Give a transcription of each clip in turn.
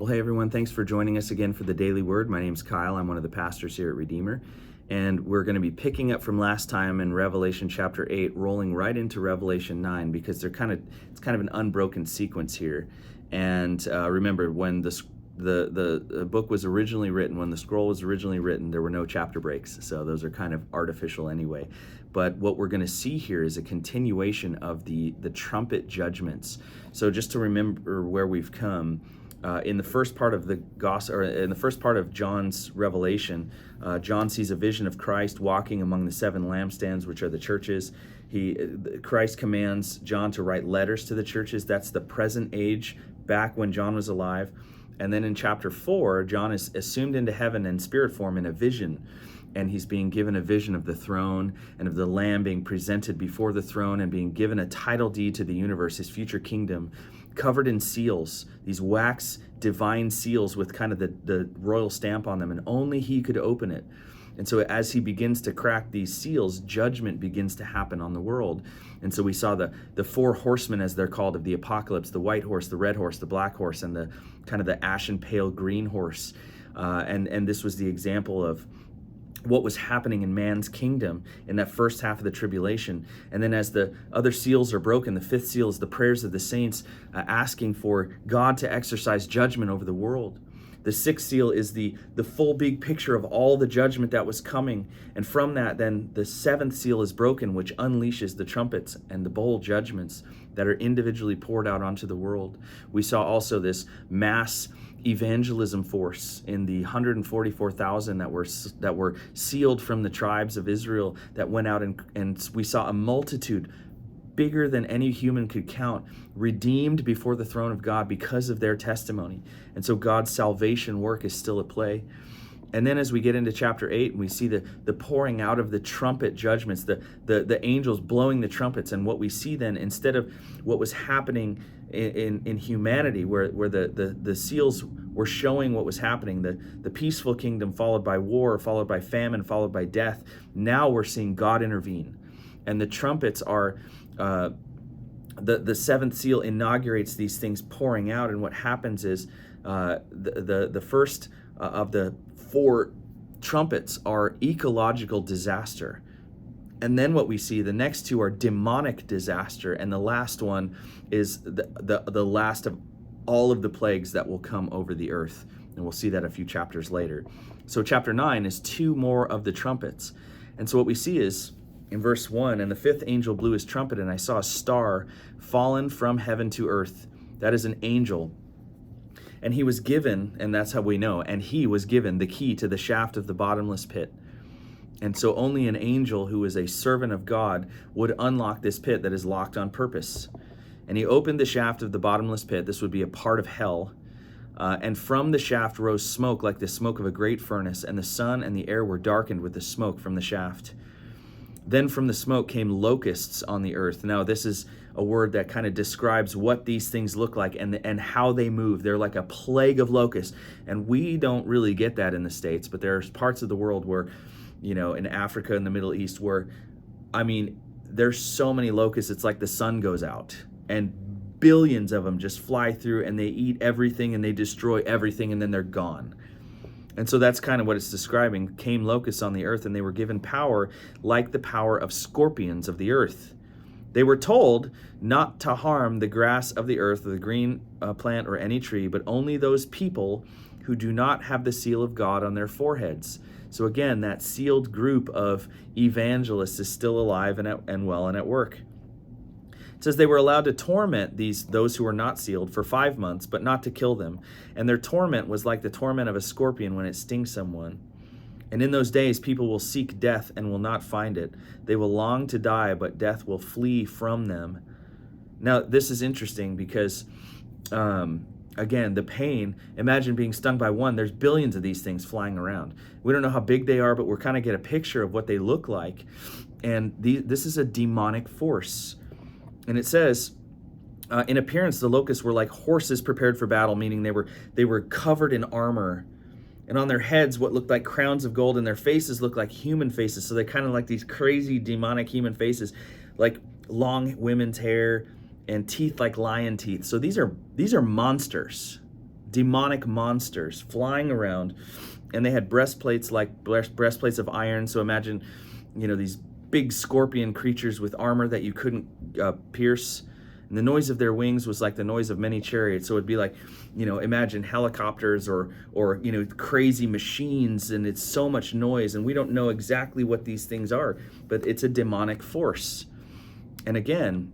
Well, hey everyone, thanks for joining us again for the Daily Word. My name's Kyle. I'm one of the pastors here at Redeemer. And we're going to be picking up from last time in Revelation chapter 8, rolling right into Revelation 9, because it's kind of an unbroken sequence here. And remember, when the book was originally written, when the scroll was originally written, there were no chapter breaks. So those are kind of artificial anyway. But what we're going to see here is a continuation of the trumpet judgments. So just to remember where we've come, in the first part of the gospel, or in the first part of John's revelation, John sees a vision of Christ walking among the seven lampstands, which are the churches. Christ commands John to write letters to the churches. That's the present age, back when John was alive. And then in chapter 4, John is assumed into heaven in spirit form in a vision. And he's being given a vision of the throne and of the Lamb being presented before the throne and being given a title deed to the universe, his future kingdom, covered in seals, these wax divine seals with kind of the royal stamp on them, and only he could open it. And so as he begins to crack these seals, judgment begins to happen on the world. And so we saw the four horsemen, as they're called, of the apocalypse: the white horse, the red horse, the black horse, and the kind of the ashen pale green horse. And this was the example of what was happening in man's kingdom in that first half of the tribulation. And then as the other seals are broken, the fifth seal is the prayers of the saints, asking for God to exercise judgment over the world. The sixth seal is the full big picture of all the judgment that was coming. And from that, then the seventh seal is broken, which unleashes the trumpets and the bowl judgments that are individually poured out onto the world. We saw also this mass evangelism force in the 144,000 that were sealed from the tribes of Israel, that went out, and we saw a multitude bigger than any human could count, redeemed before the throne of God because of their testimony. And so God's salvation work is still at play. And then as we get into chapter 8, we see the pouring out of the trumpet judgments, the angels blowing the trumpets. And what we see then, instead of what was happening in humanity, where the seals were showing what was happening, the peaceful kingdom followed by war, followed by famine, followed by death, now we're seeing God intervene. And the trumpets are, the seventh seal inaugurates these things pouring out. And what happens is the first of the four trumpets are ecological disaster. And then what we see, the next two are demonic disaster. And the last one is the last of all of the plagues that will come over the earth. And we'll see that a few chapters later. So chapter 9 is two more of the trumpets. And so what we see is, in verse 1, and the fifth angel blew his trumpet, and I saw a star fallen from heaven to earth. That is an angel. And he was given, and that's how we know, and he was given the key to the shaft of the bottomless pit. And so only an angel who is a servant of God would unlock this pit that is locked on purpose. And he opened the shaft of the bottomless pit. This would be a part of hell. And from the shaft rose smoke like the smoke of a great furnace, and the sun and the air were darkened with the smoke from the shaft. Then from the smoke came locusts on the earth. Now this is a word that kind of describes what these things look like and how they move. They're like a plague of locusts. And we don't really get that in the States, but there's parts of the world where, in Africa and the Middle East, where, there's so many locusts, it's like the sun goes out and billions of them just fly through and they eat everything and they destroy everything and then they're gone. And so that's kind of what it's describing. Came locusts on the earth, and they were given power like the power of scorpions of the earth. They were told not to harm the grass of the earth, or the green plant, or any tree, but only those people who do not have the seal of God on their foreheads. So again, that sealed group of evangelists is still alive and well and at work. It says they were allowed to torment those who were not sealed for 5 months, but not to kill them. And their torment was like the torment of a scorpion when it stings someone. And in those days, people will seek death and will not find it. They will long to die, but death will flee from them. Now, this is interesting because, again, the pain, imagine being stung by one. There's billions of these things flying around. We don't know how big they are, but we're kind of get a picture of what they look like. And this is a demonic force. And it says, in appearance, the locusts were like horses prepared for battle, meaning they were covered in armor. And on their heads, what looked like crowns of gold, and their faces looked like human faces. So they kind of like these crazy demonic human faces, like long women's hair and teeth like lion teeth. So these are monsters. demonic monsters flying around, and they had breastplates like breastplates of iron. So imagine, these big scorpion creatures with armor that you couldn't pierce. And the noise of their wings was like the noise of many chariots. So it'd be like, imagine helicopters or crazy machines, and it's so much noise, and we don't know exactly what these things are, but it's a demonic force. And again,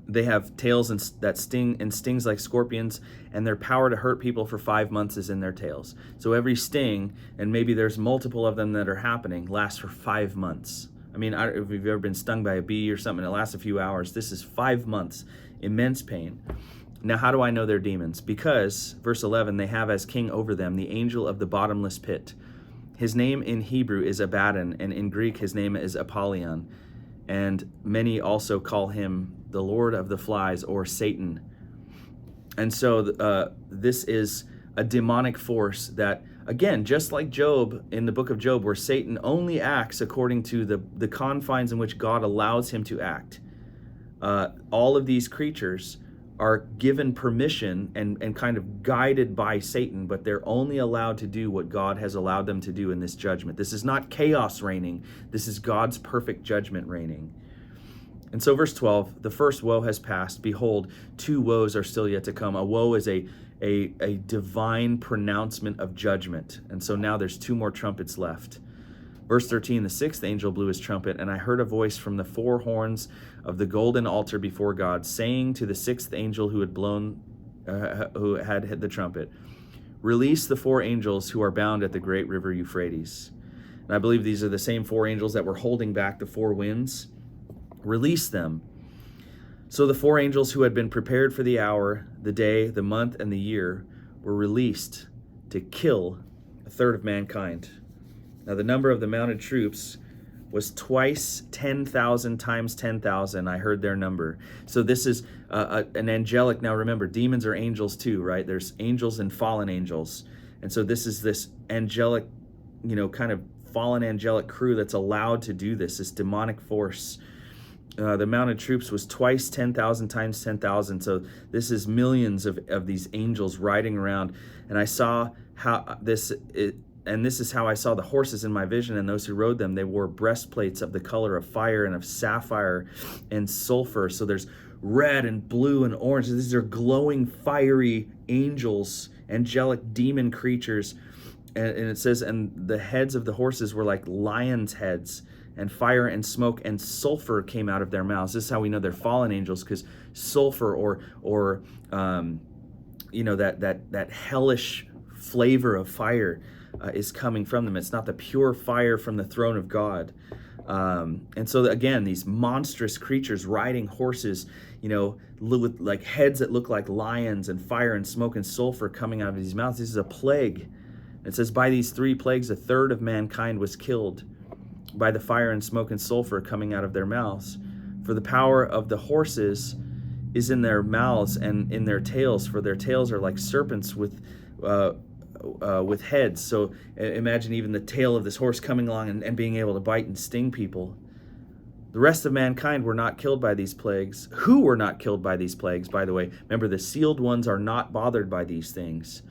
they have tails that sting and stings like scorpions, and their power to hurt people for 5 months is in their tails. So every sting, and maybe there's multiple of them that are happening, lasts for 5 months. I mean, if you've ever been stung by a bee or something, it lasts a few hours. This is 5 months, immense pain. Now, how do I know they're demons? Because, verse 11, they have as king over them the angel of the bottomless pit. His name in Hebrew is Abaddon, and in Greek his name is Apollyon. And many also call him the Lord of the Flies, or Satan. And so this is a demonic force that, again, just like Job, in the book of Job, where Satan only acts according to the confines in which God allows him to act. All of these creatures are given permission and kind of guided by Satan, but they're only allowed to do what God has allowed them to do in this judgment. This is not chaos reigning. This is God's perfect judgment reigning. And so verse 12, the first woe has passed. Behold, 2 woes are still yet to come. A woe is a divine pronouncement of judgment. And so now there's 2 more trumpets left. Verse 13, the 6th angel blew his trumpet, and I heard a voice from the 4 horns of the golden altar before God, saying to the 6th angel who had hit the trumpet, release the 4 angels who are bound at the great river Euphrates. And I believe these are the same 4 angels that were holding back the 4 winds. Release them. So the 4 angels who had been prepared for the hour, the day, the month, and the year were released to kill 1/3 of mankind. Now the number of the mounted troops was twice 10,000 times 10,000. I heard their number. So this is an angelic. Now remember, demons are angels too, right? There's angels and fallen angels. And so this is this angelic, kind of fallen angelic crew that's allowed to do this demonic force. The mounted troops was twice 10,000 times 10,000. So this is millions of these angels riding around. And I saw how this is how I saw the horses in my vision, and those who rode them. They wore breastplates of the color of fire and of sapphire and sulfur. So there's red and blue and orange. These are glowing, fiery angels, angelic demon creatures. And it says, and the heads of the horses were like lions' heads, and fire and smoke and sulfur came out of their mouths. This is how we know they're fallen angels, because sulfur or that hellish flavor of fire is coming from them. It's not the pure fire from the throne of God. And so again, these monstrous creatures riding horses, with like heads that look like lions, and fire and smoke and sulfur coming out of these mouths. This is a plague. It says, by these 3 plagues, 1/3 of mankind was killed, by the fire and smoke and sulfur coming out of their mouths. For the power of the horses is in their mouths and in their tails, for their tails are like serpents with heads. So imagine even the tail of this horse coming along and being able to bite and sting people. The rest of mankind were not killed by these plagues. Who were not killed by these plagues, by the way? Remember, the sealed ones are not bothered by these things.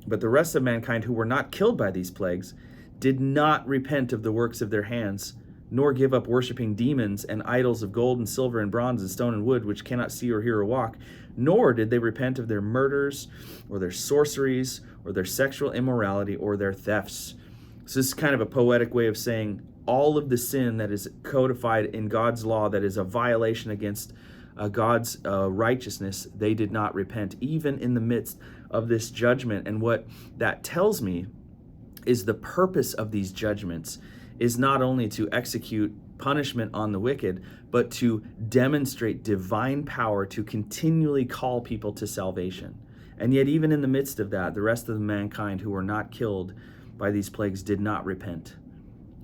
But the rest of mankind who were not killed by these plagues did not repent of the works of their hands, nor give up worshiping demons and idols of gold and silver and bronze and stone and wood, which cannot see or hear or walk, nor did they repent of their murders or their sorceries or their sexual immorality or their thefts. So this is kind of a poetic way of saying all of the sin that is codified in God's law that is a violation against God's righteousness, they did not repent, even in the midst of this judgment. And what that tells me is the purpose of these judgments is not only to execute punishment on the wicked, but to demonstrate divine power to continually call people to salvation. And yet, even in the midst of that, the rest of the mankind who were not killed by these plagues did not repent.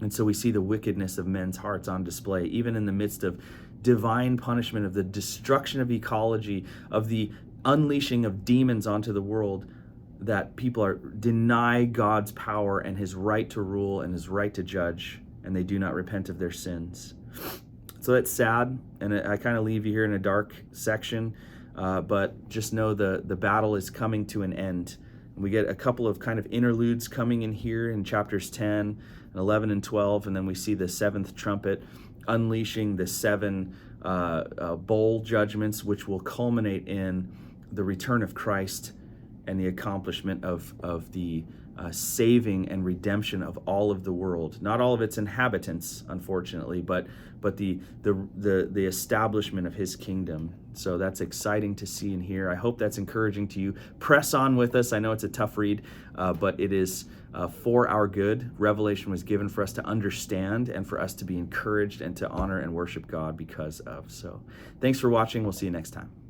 And so we see the wickedness of men's hearts on display, even in the midst of divine punishment, of the destruction of ecology, of the unleashing of demons onto the world, that people deny God's power and his right to rule and his right to judge, and they do not repent of their sins. So that's sad, and I kind of leave you here in a dark section. but just know the battle is coming to an end. We get a couple of kind of interludes coming in here in chapters 10 and 11 and 12, and then we see the seventh trumpet unleashing the seven bowl judgments, which will culminate in the return of Christ and the accomplishment of the saving and redemption of all of the world. Not all of its inhabitants, unfortunately, but the establishment of his kingdom. So that's exciting to see and hear. I hope that's encouraging to you. Press on with us. I know it's a tough read, but it is for our good. Revelation was given for us to understand and for us to be encouraged and to honor and worship God because of. So thanks for watching. We'll see you next time.